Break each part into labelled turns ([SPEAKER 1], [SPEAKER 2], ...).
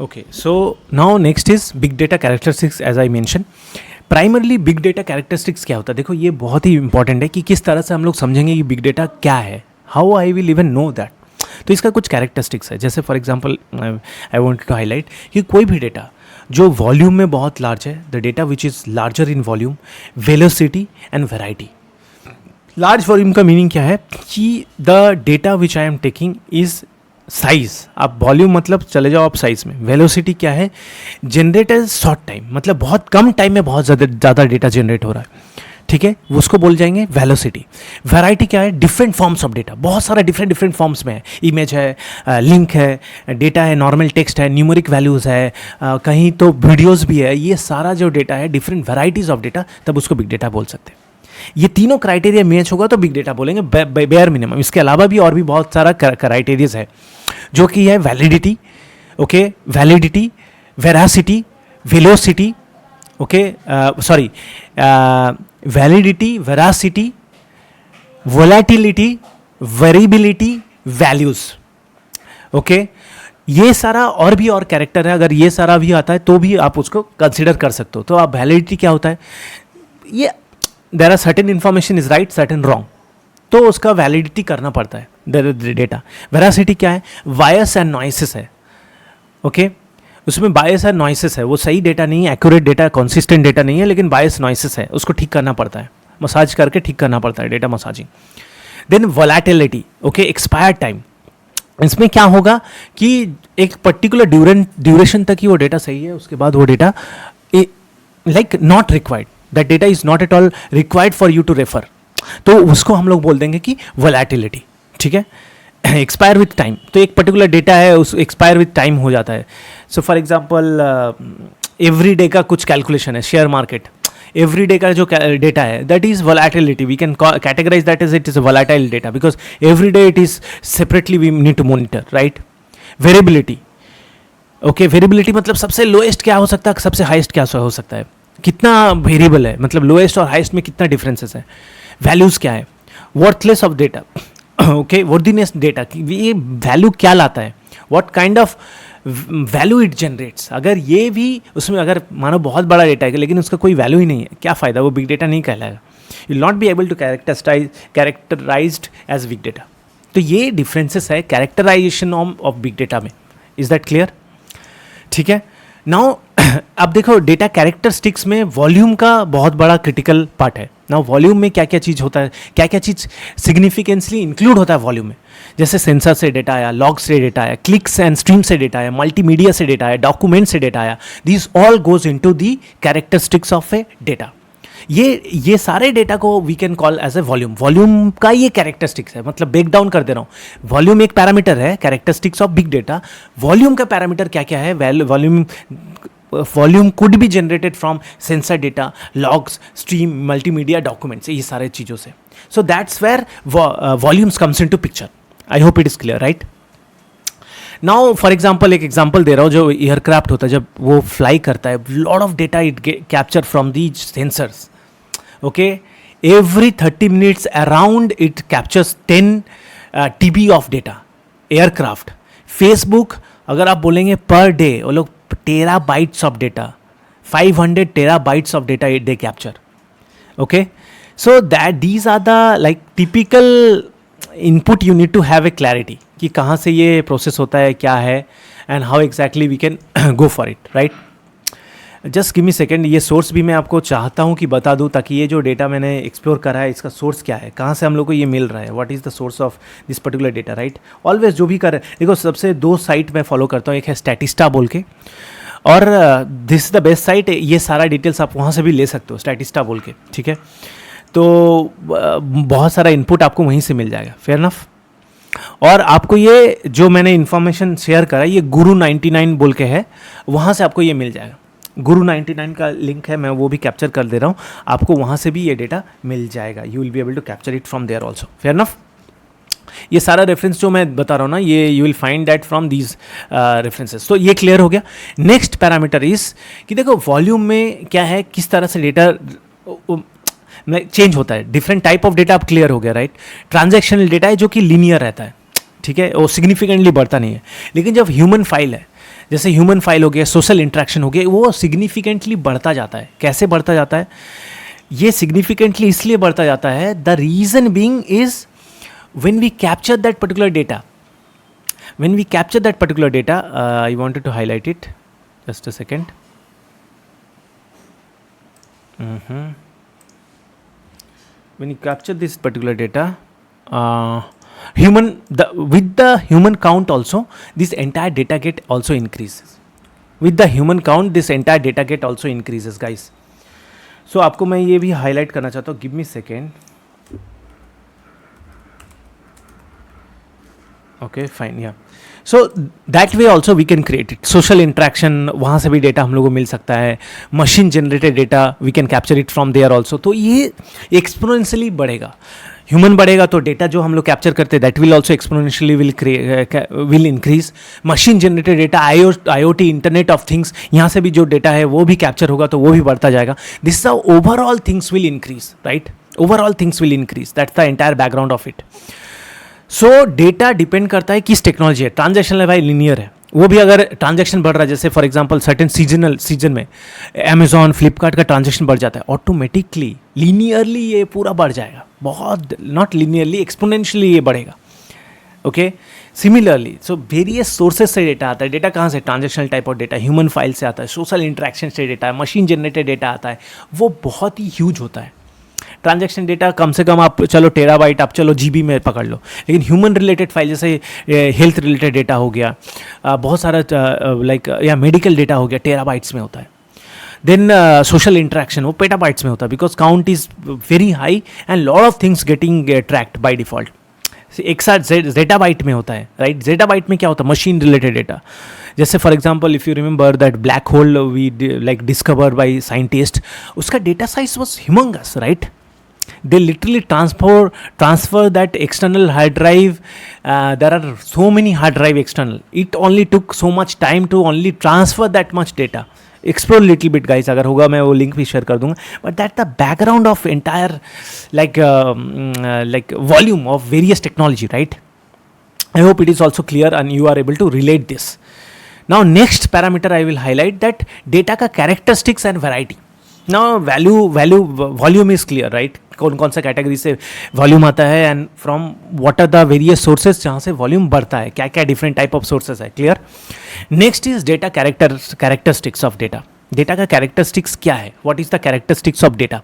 [SPEAKER 1] Okay, so now next is big data characteristics as I mentioned. Primarily big data characteristics क्या होता है, देखो ये बहुत ही इंपॉर्टेंट है कि किस तरह से हम लोग समझेंगे कि बिग डेटा क्या है, how I will even know that. तो इसका कुछ कैरेक्टरिस्टिक्स है. जैसे for example I want to highlight कि कोई भी डेटा जो वॉल्यूम में बहुत लार्ज है, the data which is larger in volume, velocity and variety. Large volume का मीनिंग क्या है कि the data which I am taking is size. आप वॉल्यूम मतलब चले जाओ आप साइज में. वेलोसिटी क्या है, जनरेट एज शॉर्ट टाइम, मतलब बहुत कम टाइम में बहुत ज़्यादा डेटा जनरेट हो रहा है, ठीक है, उसको बोल जाएंगे वेलोसिटी. वैरायटी क्या है, डिफरेंट फॉर्म्स ऑफ डेटा, बहुत सारा डिफरेंट फॉर्म्स में है. इमेज है, लिंक है, डेटा है, नॉर्मल टेक्स्ट है, न्यूमेरिक वैल्यूज़ है, कहीं तो वीडियोज़ भी है. ये सारा जो डेटा है, डिफरेंट वैराइटीज़ ऑफ डेटा, तब उसको बिग डेटा बोल सकते हैं. ये तीनों क्राइटेरिया मैच होगा तो बिग डेटा बोलेंगे, बेयर मिनिमम. इसके अलावा भी और भी बहुत सारा क्राइटेरियाज है जो कि है validity, okay, validity, veracity, velocity, okay, sorry, validity, veracity, volatility, variability, values. Okay, ये सारा और भी और कैरेक्टर है. अगर ये सारा भी आता है तो भी आप उसको कंसिडर कर सकते हो. तो आप वैलिडिटी क्या होता है, ये there are certain information is right, certain wrong, तो उसका वैलिडिटी करना पड़ता है डेटा. वेरासिटी क्या है, बायस एंड नॉइसेस है. ओके, उसमें बायस एंड नॉइसेस है, वो सही डेटा नहीं है, एक्यूरेट डेटा, कंसिस्टेंट डेटा नहीं है, लेकिन बायस नॉइसेस है, उसको ठीक करना पड़ता है, मसाज करके ठीक करना पड़ता है, data massaging. Then volatility, okay, expire time. इसमें क्या होगा कि एक पर्टिकुलर ड्यूरेशन तक ही वो डेटा सही है, उसके बाद वो data like not required, that data is not at all required for you to refer, तो उसको हम लोग बोल देंगे कि वोलेटिलिटी. ठीक है, एक्सपायर विथ टाइम, तो एक पर्टिकुलर डेटा है उस एक्सपायर विथ टाइम हो जाता है. So for example every day का कुछ कैलकुलेशन है, शेयर मार्केट, एवरी डे का जो डेटा है that is volatility. We can categorise that is it is a volatile data because every day it is separately we need to monitor, right. Variability, okay, variability मतलब सबसे lowest क्या हो सकता है, सबसे हाईएस्ट क्या हो सकता है, कितना वेरिएबल है, मतलब लोएस्ट और हाईएस्ट में कितना डिफरेंसेस है. वैल्यूज क्या है, worthless of data, okay, worthiness data, ये वैल्यू क्या लाता है, what kind of value it generates. अगर ये भी उसमें अगर मानो बहुत बड़ा डेटा है लेकिन उसका कोई वैल्यू ही नहीं है, क्या फ़ायदा, वो बिग डेटा नहीं कहलाएगा. You will not be able to characterised as big data. तो ये डिफरेंसेस है कैरेक्टराइजेशन ऑफ बिग डेटा में. Is that clear? ठीक है. नाउ अब देखो डेटा कैरेक्टरिस्टिक्स में वॉल्यूम का बहुत बड़ा क्रिटिकल पार्ट है. नाउ वॉल्यूम में क्या क्या चीज़ होता है, क्या क्या चीज़ सिग्निफिकेंसली इंक्लूड होता है वॉल्यूम में. जैसे सेंसर से डेटा आया, लॉग से डेटा आया, क्लिक्स एंड स्ट्रीम से डेटा आया, मल्टीमीडिया से डेटा आया, डॉक्यूमेंट से डेटा आया. This all goes into the characteristics of a data. ये सारे डेटा को we can call as a volume. Volume का ये कैरेक्टरिस्टिक्स है, मतलब ब्रेक डाउन कर दे रहा हूँ. वॉल्यूम एक पैरामीटर है, characteristics of big data. Volume का पैरामीटर क्या क्या है, volume could be generated from sensor data, logs, stream, multimedia, documents, ये सारे चीज़ों से. So that's where volumes comes into picture. I hope it is clear, right. Now for example एक example दे रहा हूँ. जो एयरक्राफ्ट होता है जब वो फ्लाई करता है, lot of data it capture from these sensors. Okay, every 30 minutes around it captures 10 TB of data. Aircraft, Facebook अगर आप बोलेंगे पर डे वो लोग terabytes of data, 500 terabytes of data they capture. Okay, so that these are the like typical input you need to have a clarity कि कहाँ से ये process होता है, क्या है, and how exactly we can go for it, right. Just give me second. ये source भी मैं आपको चाहता हूँ कि बता दूँ ताकि ये जो डेटा मैंने एक्सप्लोर करा है इसका सोर्स क्या है, कहाँ से हम लोग को ये मिल रहा है, what is the source of this particular data, right. Always जो भी कर देखो, सबसे 2 साइट मैं फॉलो करता हूँ. एक है स्टैटिस्टा बोल के, और this is the best site. ये सारा डिटेल्स आप वहाँ से भी ले सकते हो, स्टैटिस्टा बोल के. ठीक है, तो बहुत सारा इनपुट आपको वहीं से मिल जाएगा. Fair enough. और आपको ये जो मैंने इन्फॉर्मेशन शेयर करा, ये गुरु 99 बोल के है, वहाँ से आपको ये मिल जाएगा. गुरु 99 का लिंक है, मैं वो भी कैप्चर कर दे रहा हूँ, आपको वहाँ से भी ये डेटा मिल जाएगा. You will be able to capture it from there also. Fair enough. ये सारा रेफरेंस जो मैं बता रहा हूँ ना, ये you will find that from these references. तो ये क्लियर हो गया. नेक्स्ट पैरामीटर इज कि देखो वॉल्यूम में क्या है, किस तरह से डेटा चेंज होता है, डिफरेंट टाइप ऑफ डेटा. आप क्लियर हो गया, राइट. ट्रांजैक्शनल डेटा है जो कि लीनियर रहता है, ठीक है, वो सिग्निफिकेंटली बढ़ता नहीं है. लेकिन जब ह्यूमन फाइल है, जैसे ह्यूमन फाइल हो गया, सोशल इंट्रैक्शन हो गया, वो सिग्निफिकेंटली बढ़ता जाता है. कैसे बढ़ता जाता है? ये सिग्निफिकेंटली इसलिए बढ़ता जाता है, the reason being is when we capture that particular data. When we capture that particular data, I wanted to highlight it. Just a second. When you capture this particular data, with the human count also, this entire data get also increases. With the human count, this entire data get also increases, guys. So आपको मैं ये भी highlight करना चाहता हूँ. Give me a second. Okay, fine, yeah. So that way also we can create it. Social interaction, वहाँ से भी डेटा हम लोगों को मिल सकता है. Machine generated data we can capture it from there also. तो ये एक्सपोनेंशियली बढ़ेगा. ह्यूमन बढ़ेगा तो डेटा जो हम लोग कैप्चर करते हैं that will also exponentially will increase. Machine generated data, IoT, internet of things, यहाँ से भी जो डेटा है वो भी कैप्चर होगा तो वो भी बढ़ता जाएगा. This is overall things will increase, right? Overall things will increase. That's the entire background of it. So data depend करता है किस टेक्नोलॉजी है. ट्रांजैक्शन भाई लीनियर है, वो भी अगर ट्रांजैक्शन बढ़ रहा है, जैसे फॉर एग्जांपल सर्टेन सीजन में अमेजॉन, फ्लिपकार्ट का ट्रांजैक्शन बढ़ जाता है, ऑटोमेटिकली लीनियरली ये पूरा बढ़ जाएगा. बहुत नॉट लीनियरली, एक्सपोनेंशियली ये बढ़ेगा. Okay, similarly so various sources से डेटा आता है. डेटा कहाँ से? Transactional type of data, human file से आता है, सोशल इंटरेक्शन से डेटा है, मशीन जनरेटेड डेटा आता है. वो बहुत ही ह्यूज होता है. ट्रांजैक्शन डेटा कम से कम आप चलो टेराबाइट, आप चलो GB में पकड़ लो, लेकिन ह्यूमन रिलेटेड फाइल जैसे हेल्थ रिलेटेड डेटा हो गया, बहुत सारा लाइक या मेडिकल डेटा हो गया, टेराबाइट्स में होता है. देन सोशल इंटरेक्शन वो पेटाबाइट्स में होता है, because count is very high and lot of things getting tracked by default. एक साथ जेटाबाइट में होता है, राइट? जेटाबाइट में क्या होता है? Machine related data. जैसे for example if you remember that black hole we like discover by scientist, उसका data size was humongous, right? They literally transfer that external hard drive. There are so many hard drive external. It only took so much time to only transfer that much data. Explore little bit, guys. अगर होगा मैं वो link भी share कर दूंगा. But that's the background of entire like volume of various technology, right? I hope it is also clear and you are able to relate this. Now next parameter I will highlight that data का characteristics and variety. Now volume is clear, right? कौन कौन सा category से volume आता है and from what are the various sources जहाँ से volume बढ़ता है, क्या क्या डिफरेंट टाइप ऑफ सोर्सेज है. Clear? Next is data characteristics of data. Data का कैरेक्टरिस्टिक्स क्या है? What is the characteristics of data?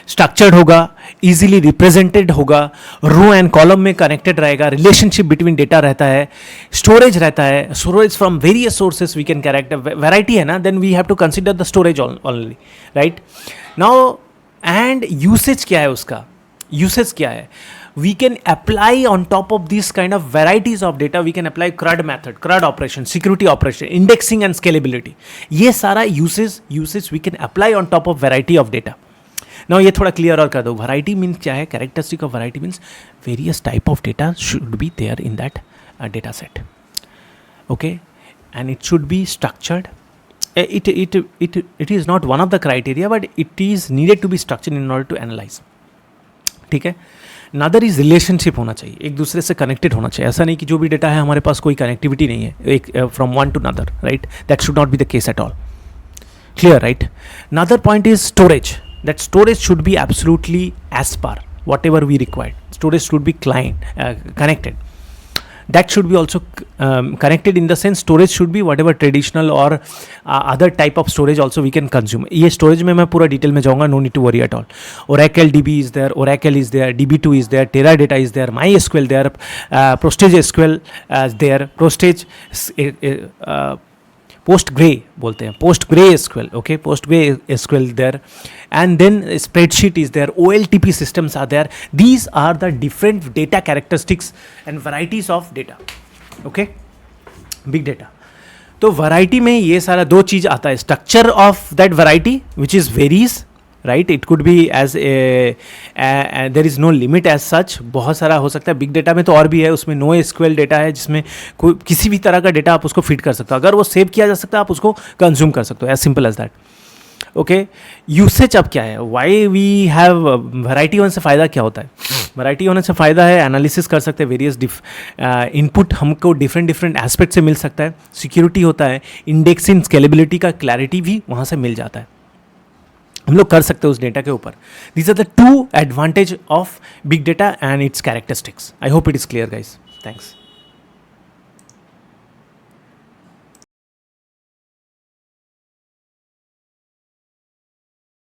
[SPEAKER 1] Structured होगा, इजीली रिप्रेजेंटेड होगा, रो एंड कॉलम में कनेक्टेड रहेगा, रिलेशनशिप बिटवीन डेटा रहता है, स्टोरेज रहता है, storage from various sources we can character. Variety है ना, then we have to consider the storage only, right? Now and usage क्या है उसका? यूसेज क्या है? We can apply on top of this kind of varieties of data, we can apply CRUD method, CRUD operation, security operation, indexing and scalability. ये सारा usage we can apply on top of variety of data. Now ये थोड़ा clear और कर दो. Variety means क्या है? Characteristic of variety means various type of data should be there in that data set. Okay, and it should be structured. It is not one of the criteria, but it is needed to be structured in order to analyze. ठीक है? Another is relationship होना चाहिए, एक दूसरे से connected होना चाहिए. ऐसा नहीं कि जो भी डेटा है हमारे पास कोई कनेक्टिविटी नहीं है एक from one to another, right? That should not be the case at all. Clear, right? Another point is storage. That storage should be absolutely as per whatever we require. Storage should be connected. That should be also connected in the sense storage should be whatever traditional or other type of storage also we can consume. ये storage में मैं पूरा detail में जाऊँगा, no need to worry at all. Oracle DB is there, Oracle is there, DB2 is there, Teradata is there, MySQL there, Postage SQL there, Postgre बोलते हैं, Postgre SQL, okay, Postgre SQL there, and then spreadsheet is there, OLTP systems are there. These are the different data characteristics and varieties of data, okay, big data. तो variety में ये सारा दो चीज़ आता है, structure of that variety which is varies, right? It could be as there is no limit as such. बहुत सारा हो सकता है. बिग डेटा में तो और भी है, उसमें NoSQL डेटा है जिसमें कोई किसी भी तरह का डेटा आप उसको फिट कर सकते हो. अगर वो सेव किया जा सकता है आप उसको कंज्यूम कर सकते हो, as simple as that. Okay usage अब क्या है, वाई वी हैव वैरायटी होने से फ़ायदा क्या होता है? वैरायटी होने से फ़ायदा है एनालिसिस कर सकते हैं, वेरियस इनपुट हमको डिफरेंट डिफरेंट एस्पेक्ट से मिल सकता है, सिक्योरिटी होता है, इंडेक्सिंग स्केलेबिलिटी का क्लैरिटी भी वहाँ से मिल जाता है, हम लोग कर सकते हैं उस डेटा के ऊपर. These are the two advantage of big data and its characteristics. I hope it is clear guys. Thanks.